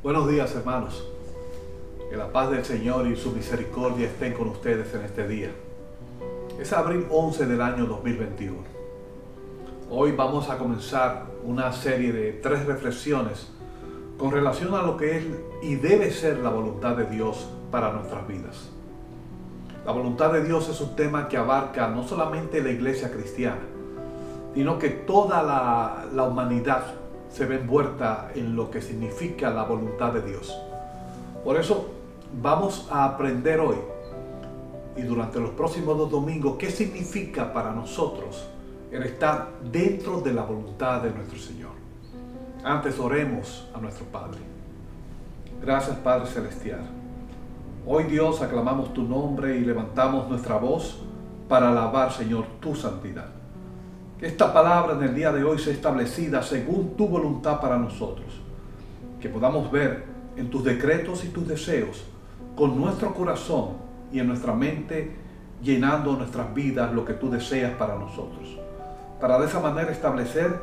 Buenos días, hermanos. Que la paz del Señor y su misericordia estén con ustedes en este día. Es abril 11 del año 2021. Hoy vamos a comenzar una serie de 3 reflexiones con relación a lo que es y debe ser la voluntad de Dios para nuestras vidas. La voluntad de Dios es un tema que abarca no solamente la iglesia cristiana, sino que toda la humanidad se ve envuelta en lo que significa la voluntad de Dios. Por eso vamos a aprender hoy y durante los próximos 2 domingos qué significa para nosotros el estar dentro de la voluntad de nuestro Señor. Antes oremos a nuestro Padre. Gracias, Padre Celestial. Hoy, Dios, aclamamos tu nombre y levantamos nuestra voz para alabar, Señor, tu santidad. Que esta palabra en el día de hoy sea establecida según tu voluntad para nosotros. Que podamos ver en tus decretos y tus deseos con nuestro corazón y en nuestra mente, llenando nuestras vidas lo que tú deseas para nosotros. Para de esa manera establecer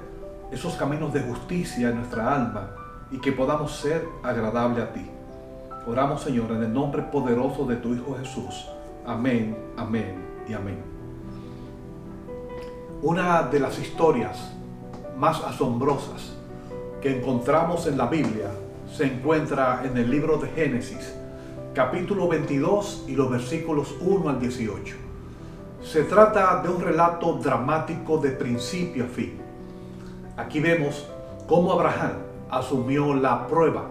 esos caminos de justicia en nuestra alma y que podamos ser agradable a ti. Oramos, Señor, en el nombre poderoso de tu Hijo Jesús. Amén, amén y amén. Una de las historias más asombrosas que encontramos en la Biblia se encuentra en el libro de Génesis, capítulo 22 y los versículos 1 al 18. Se trata de un relato dramático de principio a fin. Aquí vemos cómo Abraham asumió la prueba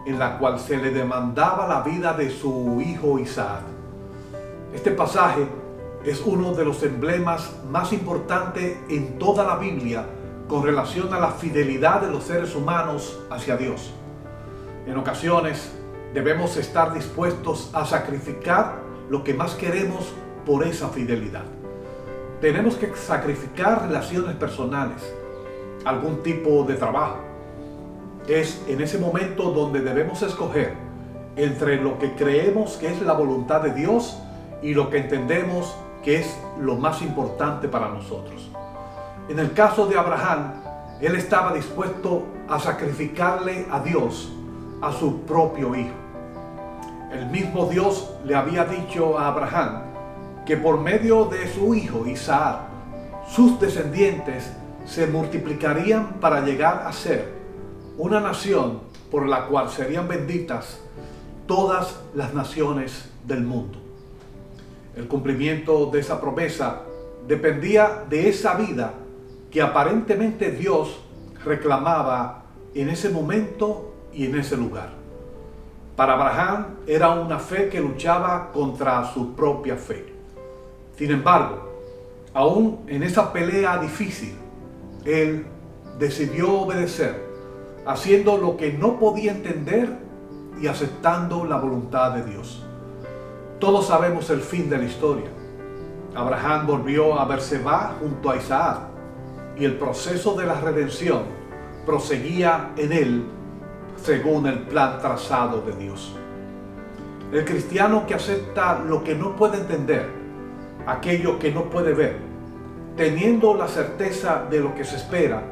en la cual se le demandaba la vida de su hijo Isaac. Este pasaje es uno de los emblemas más importantes en toda la Biblia con relación a la fidelidad de los seres humanos hacia Dios. En ocasiones debemos estar dispuestos a sacrificar lo que más queremos por esa fidelidad. Tenemos que sacrificar relaciones personales, algún tipo de trabajo. Es en ese momento donde debemos escoger entre lo que creemos que es la voluntad de Dios y lo que entendemos que es lo más importante para nosotros. En el caso de Abraham, él estaba dispuesto a sacrificarle a Dios a su propio hijo. El mismo Dios le había dicho a Abraham que por medio de su hijo Isaac, sus descendientes se multiplicarían para llegar a ser una nación por la cual serían benditas todas las naciones del mundo. El cumplimiento de esa promesa dependía de esa vida que aparentemente Dios reclamaba en ese momento y en ese lugar. Para Abraham era una fe que luchaba contra su propia fe. Sin embargo, aún en esa pelea difícil, él decidió obedecer, haciendo lo que no podía entender y aceptando la voluntad de Dios. Todos sabemos el fin de la historia. Abraham volvió a Berseba junto a Isaac y el proceso de la redención proseguía en él según el plan trazado de Dios. El cristiano que acepta lo que no puede entender, aquello que no puede ver, teniendo la certeza de lo que se espera,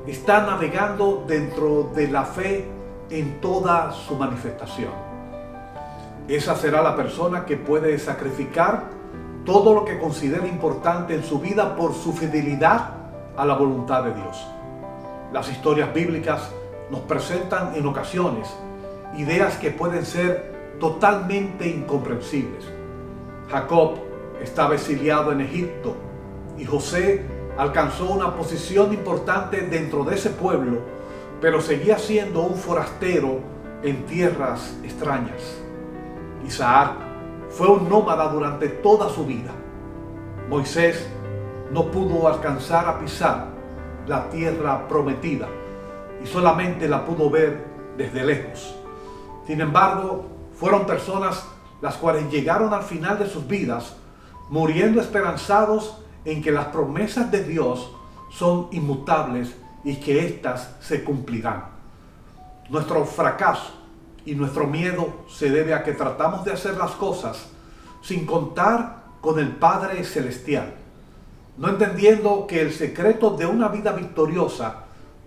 está navegando dentro de la fe en toda su manifestación. Esa será la persona que puede sacrificar todo lo que considera importante en su vida por su fidelidad a la voluntad de Dios. Las historias bíblicas nos presentan en ocasiones ideas que pueden ser totalmente incomprensibles. Jacob estaba exiliado en Egipto y José alcanzó una posición importante dentro de ese pueblo, pero seguía siendo un forastero en tierras extrañas. Isaac fue un nómada durante toda su vida. Moisés no pudo alcanzar a pisar la tierra prometida y solamente la pudo ver desde lejos. Sin embargo, fueron personas las cuales llegaron al final de sus vidas muriendo esperanzados en que las promesas de Dios son inmutables y que éstas se cumplirán. Nuestro fracaso y nuestro miedo se debe a que tratamos de hacer las cosas sin contar con el Padre Celestial, no entendiendo que el secreto de una vida victoriosa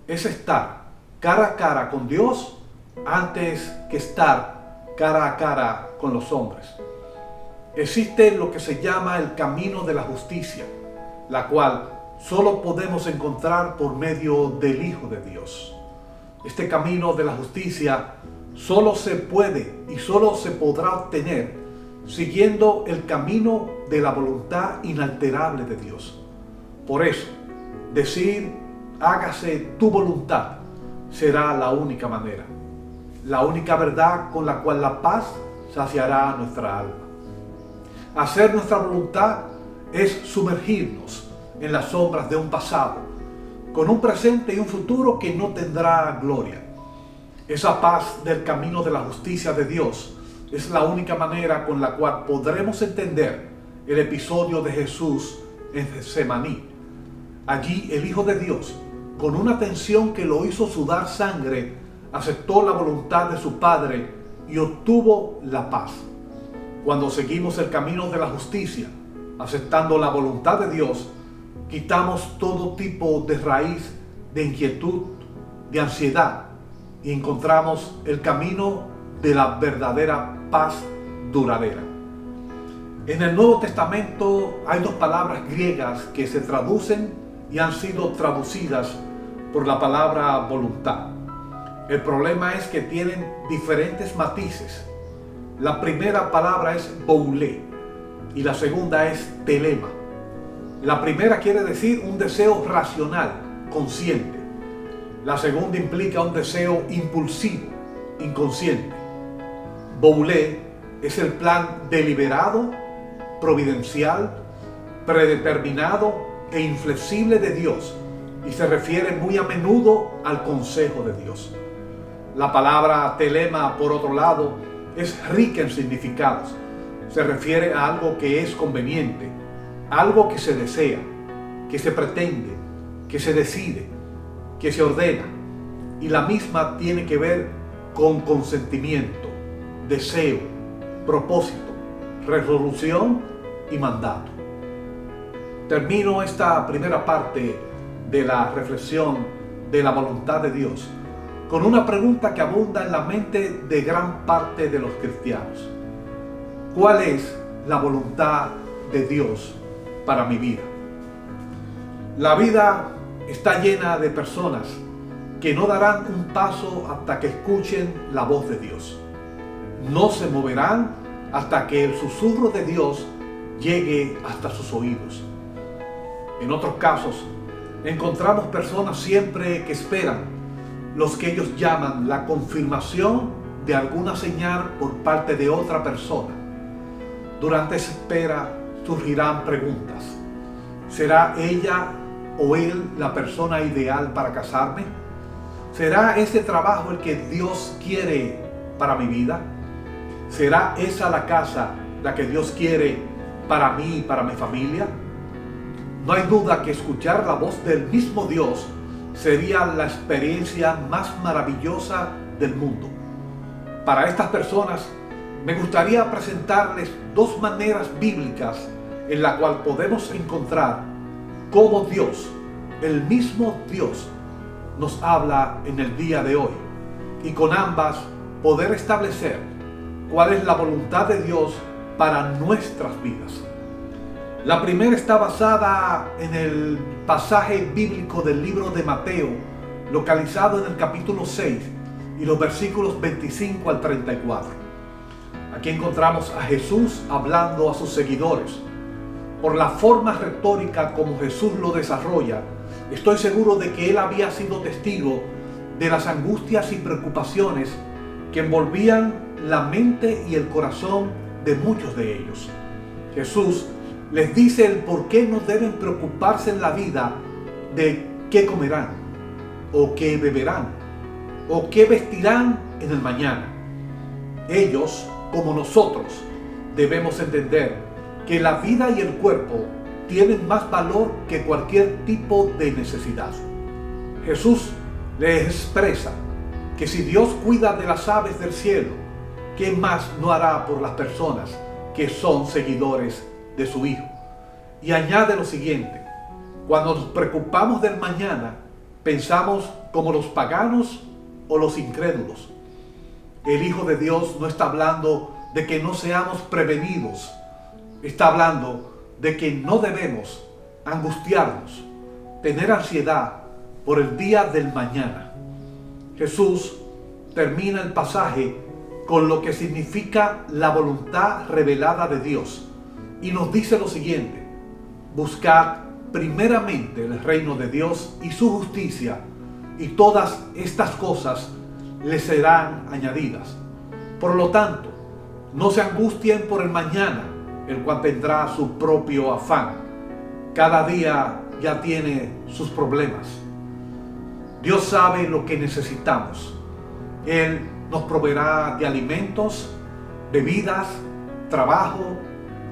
es estar cara a cara con Dios antes que estar cara a cara con los hombres. Existe lo que se llama el camino de la justicia, la cual solo podemos encontrar por medio del Hijo de Dios. Este camino de la justicia solo se puede y solo se podrá obtener siguiendo el camino de la voluntad inalterable de Dios. Por eso, decir hágase tu voluntad será la única manera, la única verdad con la cual la paz saciará nuestra alma. Hacer nuestra voluntad es sumergirnos en las sombras de un pasado, con un presente y un futuro que no tendrá gloria. Esa paz del camino de la justicia de Dios es la única manera con la cual podremos entender el episodio de Jesús en Getsemaní. Allí el Hijo de Dios, con una tensión que lo hizo sudar sangre, aceptó la voluntad de su Padre y obtuvo la paz. Cuando seguimos el camino de la justicia, aceptando la voluntad de Dios, quitamos todo tipo de raíz de inquietud, de ansiedad, y encontramos el camino de la verdadera paz duradera. En el Nuevo Testamento hay dos palabras griegas que se traducen y han sido traducidas por la palabra voluntad. El problema es que tienen diferentes matices. La primera palabra es boulé y la segunda es telema. La primera quiere decir un deseo racional, consciente. La segunda implica un deseo impulsivo, inconsciente. Boulé es el plan deliberado, providencial, predeterminado e inflexible de Dios y se refiere muy a menudo al consejo de Dios. La palabra telema, por otro lado, es rica en significados. Se refiere a algo que es conveniente, algo que se desea, que se pretende, que se decide, que se ordena. Y la misma tiene que ver con consentimiento, deseo, propósito, resolución y mandato. Termino esta primera parte de la reflexión de la voluntad de Dios con una pregunta que abunda en la mente de gran parte de los cristianos. ¿Cuál es la voluntad de Dios para mi vida? La vida está llena de personas que no darán un paso hasta que escuchen la voz de Dios. No se moverán hasta que el susurro de Dios llegue hasta sus oídos. En otros casos, encontramos personas siempre que esperan los que ellos llaman la confirmación de alguna señal por parte de otra persona. Durante esa espera surgirán preguntas. ¿Será ella o él la persona ideal para casarme? ¿Será ese trabajo el que Dios quiere para mi vida? ¿Será esa la casa la que Dios quiere para mí y para mi familia? No hay duda que escuchar la voz del mismo Dios sería la experiencia más maravillosa del mundo. Para estas personas, me gustaría presentarles dos maneras bíblicas en la cual podemos encontrar cómo Dios, el mismo Dios, nos habla en el día de hoy, y con ambas poder establecer cuál es la voluntad de Dios para nuestras vidas. La primera está basada en el pasaje bíblico del libro de Mateo, localizado en el capítulo 6 y los versículos 25 al 34. Aquí encontramos a Jesús hablando a sus seguidores. Por la forma retórica como Jesús lo desarrolla, estoy seguro de que él había sido testigo de las angustias y preocupaciones que envolvían la mente y el corazón de muchos de ellos. Jesús les dice el por qué no deben preocuparse en la vida de qué comerán, o qué beberán, o qué vestirán en el mañana. Ellos, como nosotros, debemos entender que la vida y el cuerpo tienen más valor que cualquier tipo de necesidad. Jesús les expresa que si Dios cuida de las aves del cielo, ¿qué más no hará por las personas que son seguidores de su Hijo? Y añade lo siguiente: cuando nos preocupamos del mañana, pensamos como los paganos o los incrédulos. el Hijo de Dios no está hablando de que no seamos prevenidos. Está hablando de que no debemos angustiarnos, tener ansiedad por el día del mañana. Jesús termina el pasaje con lo que significa la voluntad revelada de Dios y nos dice lo siguiente: buscad primeramente el reino de Dios y su justicia, y todas estas cosas les serán añadidas. Por lo tanto, no se angustien por el mañana, el cual tendrá su propio afán. Cada día ya tiene sus problemas. Dios sabe lo que necesitamos. Él nos proveerá de alimentos, bebidas, trabajo,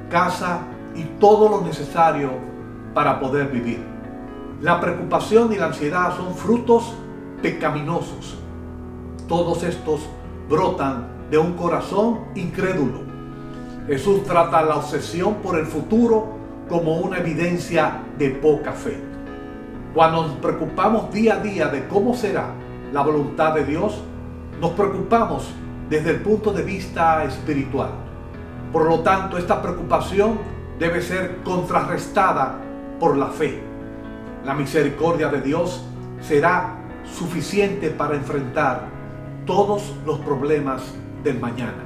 casa y todo lo necesario para poder vivir. La preocupación y la ansiedad son frutos pecaminosos. Todos estos brotan de un corazón incrédulo. Jesús trata la obsesión por el futuro como una evidencia de poca fe. Cuando nos preocupamos día a día de cómo será la voluntad de Dios, nos preocupamos desde el punto de vista espiritual. Por lo tanto, esta preocupación debe ser contrarrestada por la fe. La misericordia de Dios será suficiente para enfrentar todos los problemas del mañana.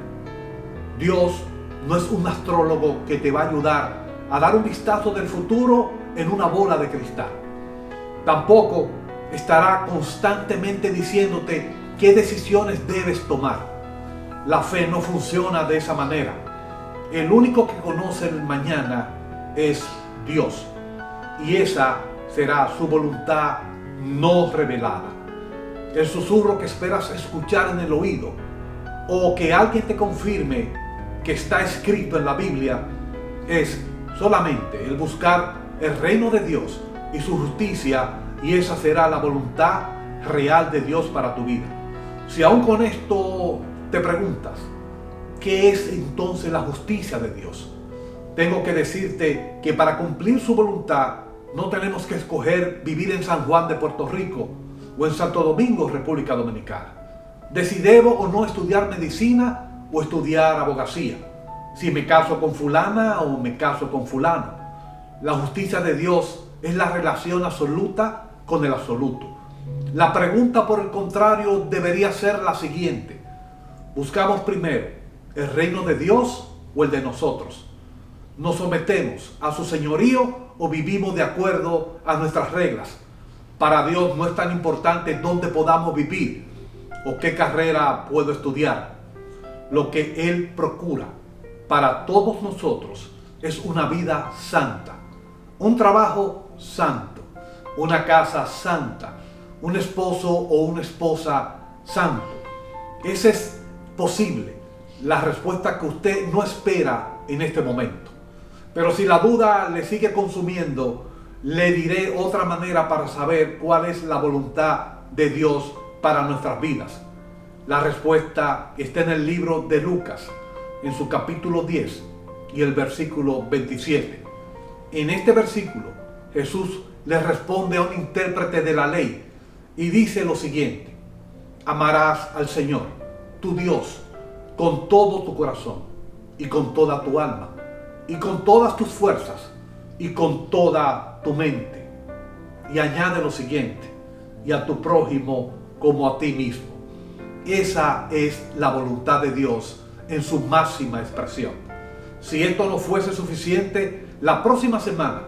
Dios no es un astrólogo que te va a ayudar a dar un vistazo del futuro en una bola de cristal. Tampoco estará constantemente diciéndote qué decisiones debes tomar. La fe no funciona de esa manera. El único que conoce el mañana es Dios, y esa será su voluntad no revelada. El susurro que esperas escuchar en el oído, o que alguien te confirme que está escrito en la Biblia, es solamente el buscar el reino de Dios y su justicia, y esa será la voluntad real de Dios para tu vida. Si aún con esto te preguntas, ¿qué es entonces la justicia de Dios? Tengo que decirte que para cumplir su voluntad no tenemos que escoger vivir en San Juan de Puerto Rico o en Santo Domingo, República Dominicana. De si debo o no estudiar medicina o estudiar abogacía, si me caso con fulana o me caso con fulano. La justicia de Dios es la relación absoluta con el absoluto. La pregunta, por el contrario, debería ser la siguiente: ¿buscamos primero el reino de Dios o el de nosotros? ¿Nos sometemos a su señorío o vivimos de acuerdo a nuestras reglas? Para Dios no es tan importante dónde podamos vivir o qué carrera puedo estudiar. Lo que Él procura para todos nosotros es una vida santa, un trabajo santo, una casa santa, un esposo o una esposa santo. Esa es posible la respuesta que usted no espera en este momento. Pero si la duda le sigue consumiendo, le diré otra manera para saber cuál es la voluntad de Dios para nuestras vidas. La respuesta está en el libro de Lucas, en su capítulo 10 y el versículo 27. En este versículo, Jesús le responde a un intérprete de la ley y dice lo siguiente: amarás al Señor, tu Dios, con todo tu corazón y con toda tu alma y con todas tus fuerzas y con toda tu mente. Y añade lo siguiente: y a tu prójimo como a ti mismo. Esa es la voluntad de Dios en su máxima expresión. Si esto no fuese suficiente, la próxima semana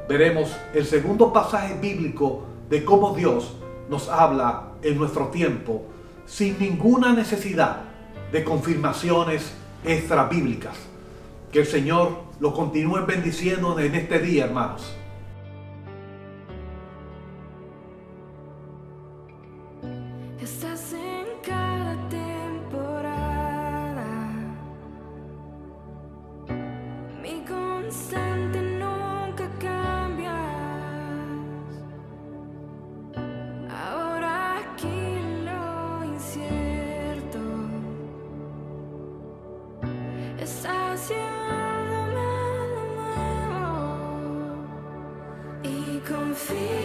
veremos el segundo pasaje bíblico de cómo Dios nos habla en nuestro tiempo sin ninguna necesidad de confirmaciones extra bíblicas. Que el Señor lo continúe bendiciendo en este día, hermanos. Estás en cada temporada, mi constante, nunca cambias. Ahora aquí en lo incierto, estás llevándome de nuevo y confío.